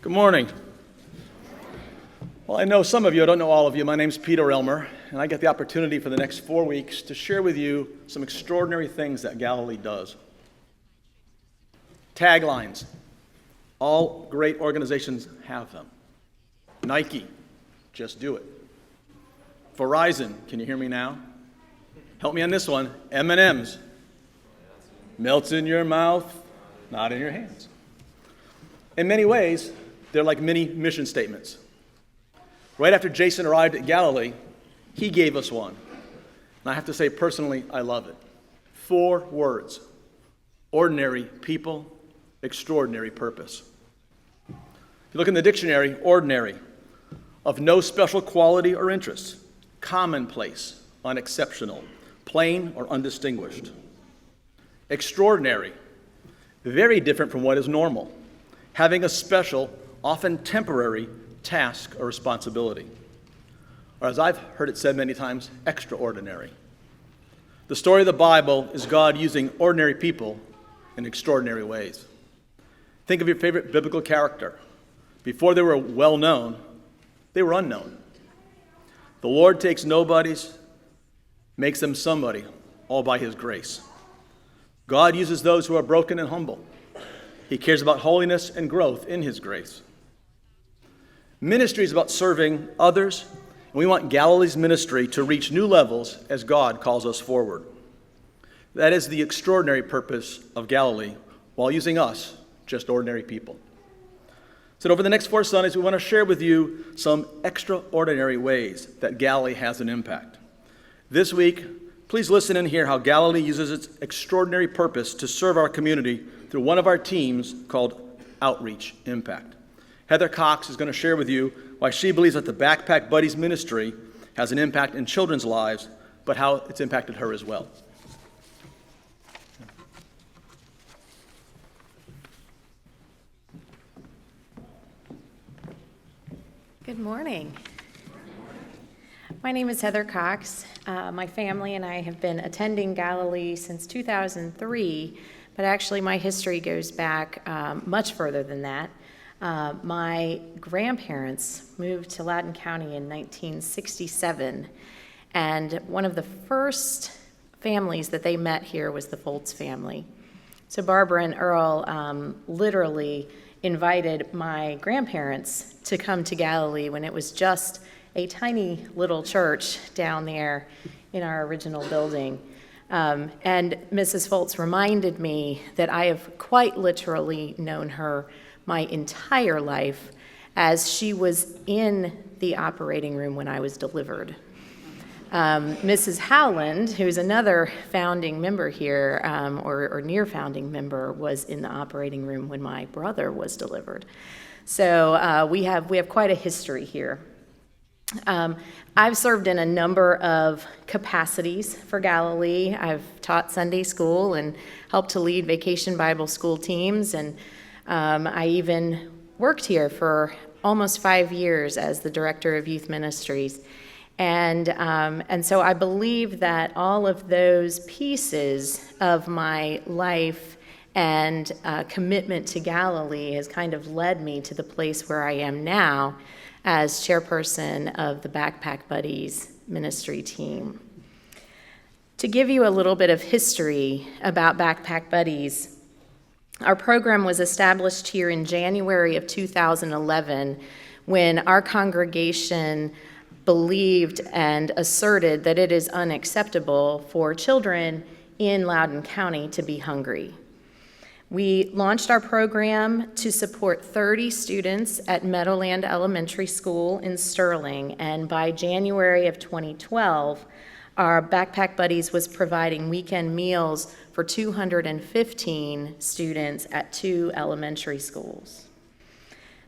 Good morning. Well, I know some of you, I don't know all of you. My name's Peter Elmer, and I get the opportunity for the next 4 weeks to share with you some extraordinary things that Galilee does. Taglines. All great organizations have them. Nike, just do it. Verizon, can you hear me now? Help me on this one. M&M's. Melts in your mouth, not in your hands. In many ways, they're like mini mission statements. Right after Jason arrived at Galilee, he gave us one. And I have to say personally, I love it. 4 words. Ordinary people, extraordinary purpose. If you look in the dictionary, ordinary, of no special quality or interest, commonplace, unexceptional, plain or undistinguished. Extraordinary, very different from what is normal, having a special, often temporary, task or responsibility. Or as I've heard it said many times, extraordinary. The story of the Bible is God using ordinary people in extraordinary ways. Think of your favorite biblical character. Before they were well known, they were unknown. The Lord takes nobodies, makes them somebody, all by his grace. God uses those who are broken and humble. He cares about holiness and growth in his grace. Ministry is about serving others, and we want Galilee's ministry to reach new levels as God calls us forward. That is the extraordinary purpose of Galilee, while using us, just ordinary people. So over the next 4 Sundays, we want to share with you some extraordinary ways that Galilee has an impact. This week, please listen and hear how Galilee uses its extraordinary purpose to serve our community through one of our teams called Outreach Impact. Heather Cox is going to share with you why she believes that the Backpack Buddies ministry has an impact in children's lives, but how it's impacted her as well. Good morning. My name is Heather Cox. My family and I have been attending Galilee since 2003, but actually my history goes back much further than that. My grandparents moved to Loudoun County in 1967, and one of the first families that they met here was the Foltz family. So Barbara and Earl literally invited my grandparents to come to Galilee when it was just a tiny little church down there in our original building. And Mrs. Foltz reminded me that I have quite literally known her my entire life, as she was in the operating room when I was delivered. Mrs. Howland, who's another founding member here, or near founding member, was in the operating room when my brother was delivered. So we have quite a history here. I've served in a number of capacities for Galilee. I've taught Sunday school and helped to lead Vacation Bible School teams, and I even worked here for almost 5 years as the director of youth ministries. And so I believe that all of those pieces of my life and commitment to Galilee has kind of led me to the place where I am now as chairperson of the Backpack Buddies ministry team. To give you a little bit of history about Backpack Buddies, our program was established here in January of 2011 when our congregation believed and asserted that it is unacceptable for children in Loudoun County to be hungry. We launched our program to support 30 students at Meadowland Elementary School in Sterling, and by January of 2012, our Backpack Buddies was providing weekend meals for 215 students at 2 elementary schools.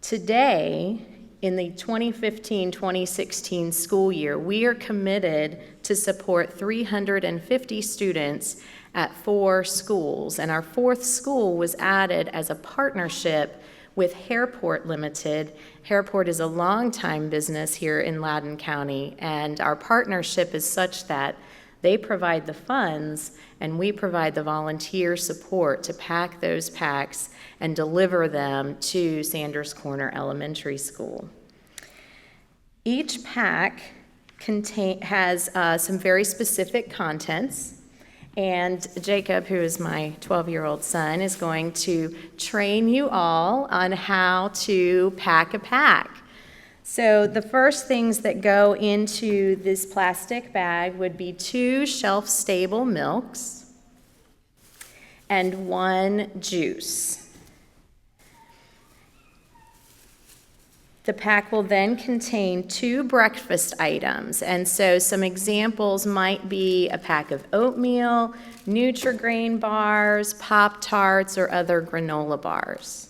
Today, in the 2015-2016 school year, we are committed to support 350 students at 4 schools, and our 4th school was added as a partnership with Hairport Limited. Hairport is a longtime business here in Loudoun County, and our partnership is such that They provide the funds, and we provide the volunteer support to pack those packs and deliver them to Sanders Corner Elementary School. Each pack has some very specific contents, and Jacob, who is my 12-year-old son, is going to train you all on how to pack a pack. So the first things that go into this plastic bag would be 2 shelf-stable milks and 1 juice. The pack will then contain 2 breakfast items, and so some examples might be a pack of oatmeal, Nutri-Grain bars, Pop-Tarts, or other granola bars.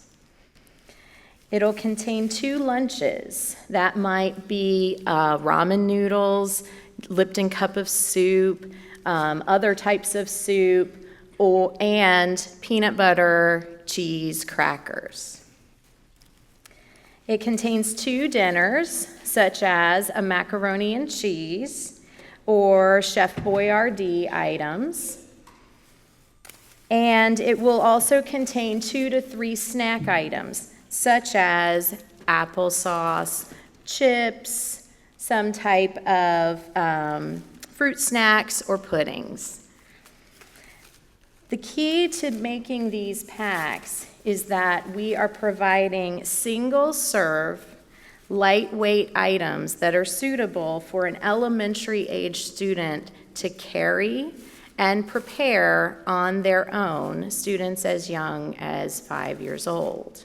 It'll contain 2 lunches. That might be ramen noodles, Lipton cup of soup, other types of soup, and peanut butter, cheese, crackers. It contains 2 dinners, such as a macaroni and cheese or Chef Boyardee items. And it will also contain 2 to 3 snack items, such as applesauce, chips, some type of fruit snacks or puddings. The key to making these packs is that we are providing single-serve, lightweight items that are suitable for an elementary-age student to carry and prepare on their own, students as young as 5 years old.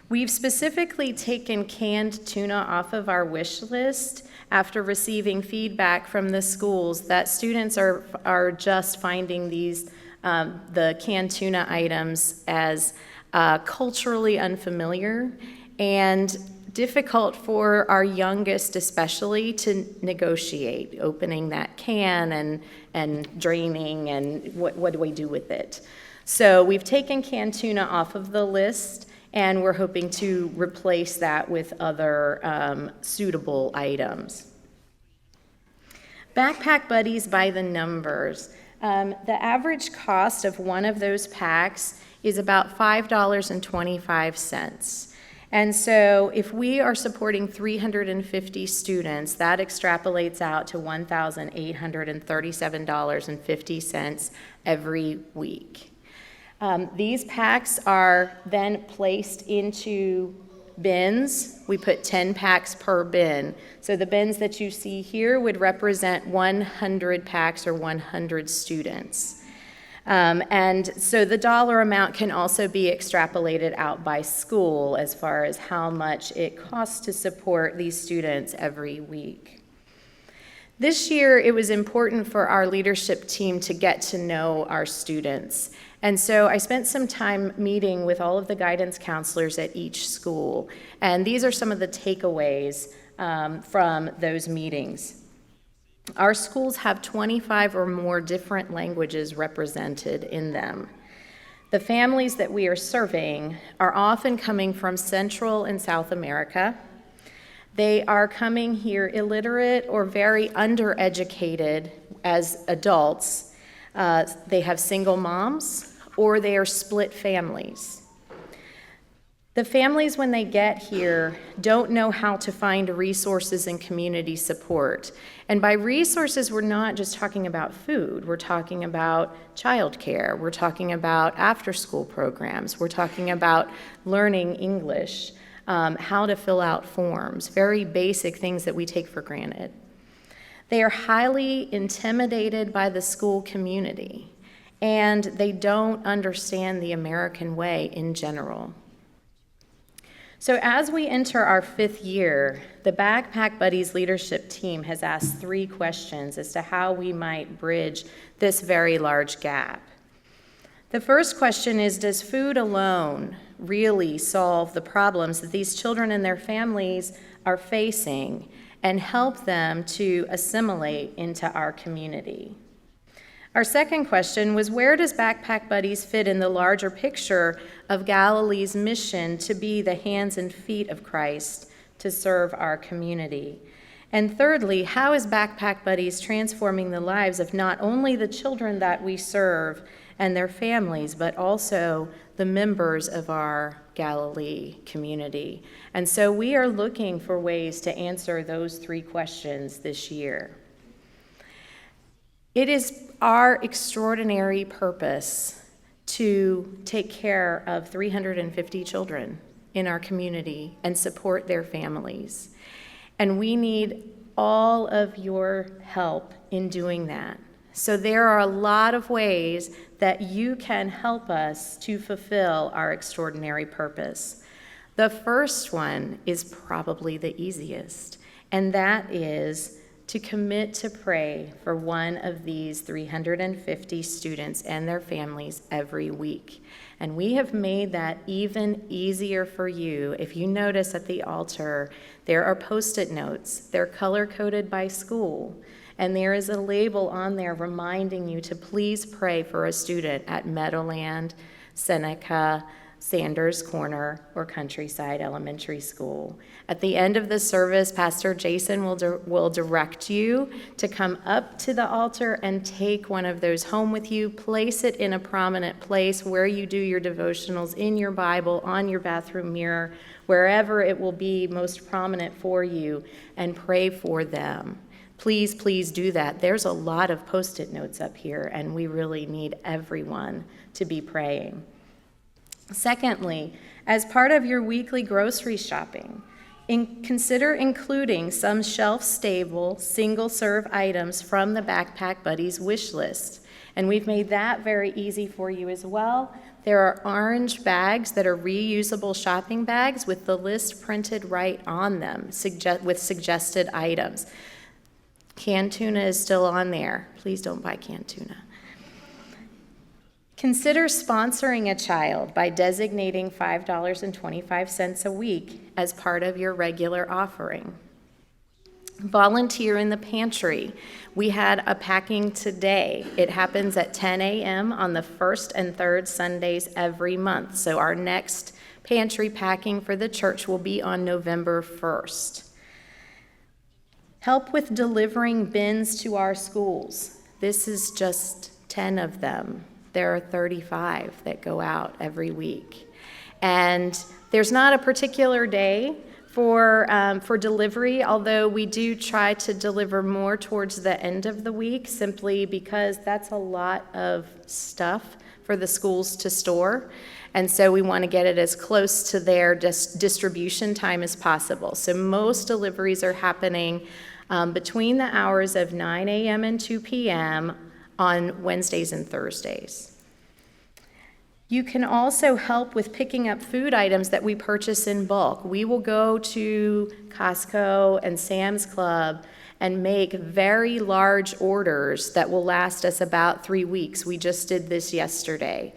We've specifically taken canned tuna off of our wish list after receiving feedback from the schools that students are just finding these the canned tuna items as culturally unfamiliar and difficult for our youngest especially to negotiate, opening that can and draining and what do we do with it. So we've taken canned tuna off of the list, and we're hoping to replace that with other suitable items. Backpack Buddies by the numbers. The average cost of one of those packs is about $5.25. And so if we are supporting 350 students, that extrapolates out to $1,837.50 every week. These packs are then placed into bins. We put 10 packs per bin. So the bins that you see here would represent 100 packs or 100 students. And so the dollar amount can also be extrapolated out by school as far as how much it costs to support these students every week. This year, it was important for our leadership team to get to know our students. And so I spent some time meeting with all of the guidance counselors at each school. And these are some of the takeaways from those meetings. Our schools have 25 or more different languages represented in them. The families that we are serving are often coming from Central and South America. They are coming here illiterate or very undereducated as adults. They have single moms, or they are split families. The families, when they get here, don't know how to find resources and community support. And by resources, we're not just talking about food. We're talking about childcare. We're talking about after-school programs. We're talking about learning English, how to fill out forms, very basic things that we take for granted. They are highly intimidated by the school community, and they don't understand the American way in general. So as we enter our 5th year, the Backpack Buddies leadership team has asked 3 questions as to how we might bridge this very large gap. The first question is, does food alone really solve the problems that these children and their families are facing and help them to assimilate into our community? Our second question was, where does Backpack Buddies fit in the larger picture of Galilee's mission to be the hands and feet of Christ to serve our community? And thirdly, how is Backpack Buddies transforming the lives of not only the children that we serve and their families, but also the members of our Galilee community? And so we are looking for ways to answer those three questions this year. It is our extraordinary purpose to take care of 350 children in our community and support their families. And we need all of your help in doing that. So there are a lot of ways that you can help us to fulfill our extraordinary purpose. The first one is probably the easiest, and that is to commit to pray for one of these 350 students and their families every week. And we have made that even easier for you. If you notice at the altar, there are Post-it notes. They're color-coded by school. And there is a label on there reminding you to please pray for a student at Meadowland, Seneca, Sanders Corner, or Countryside Elementary School. At the end of the service, Pastor Jason will direct you to come up to the altar and take one of those home with you. Place it in a prominent place where you do your devotionals, in your Bible, on your bathroom mirror, wherever it will be most prominent for you, and pray for them. Please, please do that. There's a lot of Post-it notes up here, and we really need everyone to be praying. Secondly, as part of your weekly grocery shopping, consider including some shelf-stable, single-serve items from the Backpack Buddies wish list. And we've made that very easy for you as well. There are orange bags that are reusable shopping bags with the list printed right on them, with suggested items. Canned tuna is still on there. Please don't buy canned tuna. Consider sponsoring a child by designating $5.25 a week as part of your regular offering. Volunteer in the pantry. We had a packing today. It happens at 10 a.m. on the first and third Sundays every month. So our next pantry packing for the church will be on November 1st. Help with delivering bins to our schools. This is just 10 of them. There are 35 that go out every week. And there's not a particular day for delivery, although we do try to deliver more towards the end of the week, simply because that's a lot of stuff for the schools to store. And so we want to get it as close to their distribution time as possible. So most deliveries are happening between the hours of 9 a.m. and 2 p.m. on Wednesdays and Thursdays. You can also help with picking up food items that we purchase in bulk. We will go to Costco and Sam's Club and make very large orders that will last us about 3 weeks. We just did this yesterday.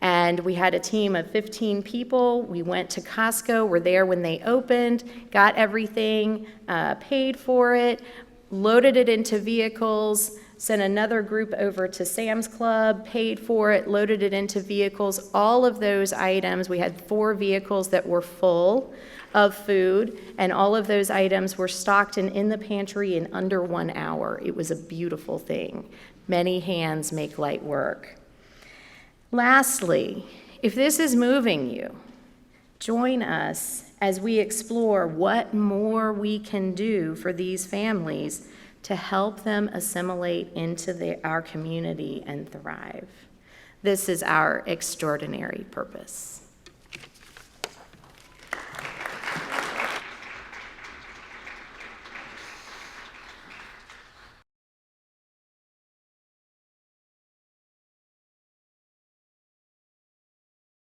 And we had a team of 15 people. We went to Costco, were there when they opened, got everything, paid for it, loaded it into vehicles, sent another group over to Sam's Club, paid for it, loaded it into vehicles. All of those items, we had 4 vehicles that were full of food, and all of those items were stocked and in the pantry in under 1 hour. It was a beautiful thing. Many hands make light work. Lastly, if this is moving you, join us as we explore what more we can do for these families to help them assimilate into our community and thrive. This is our extraordinary purpose.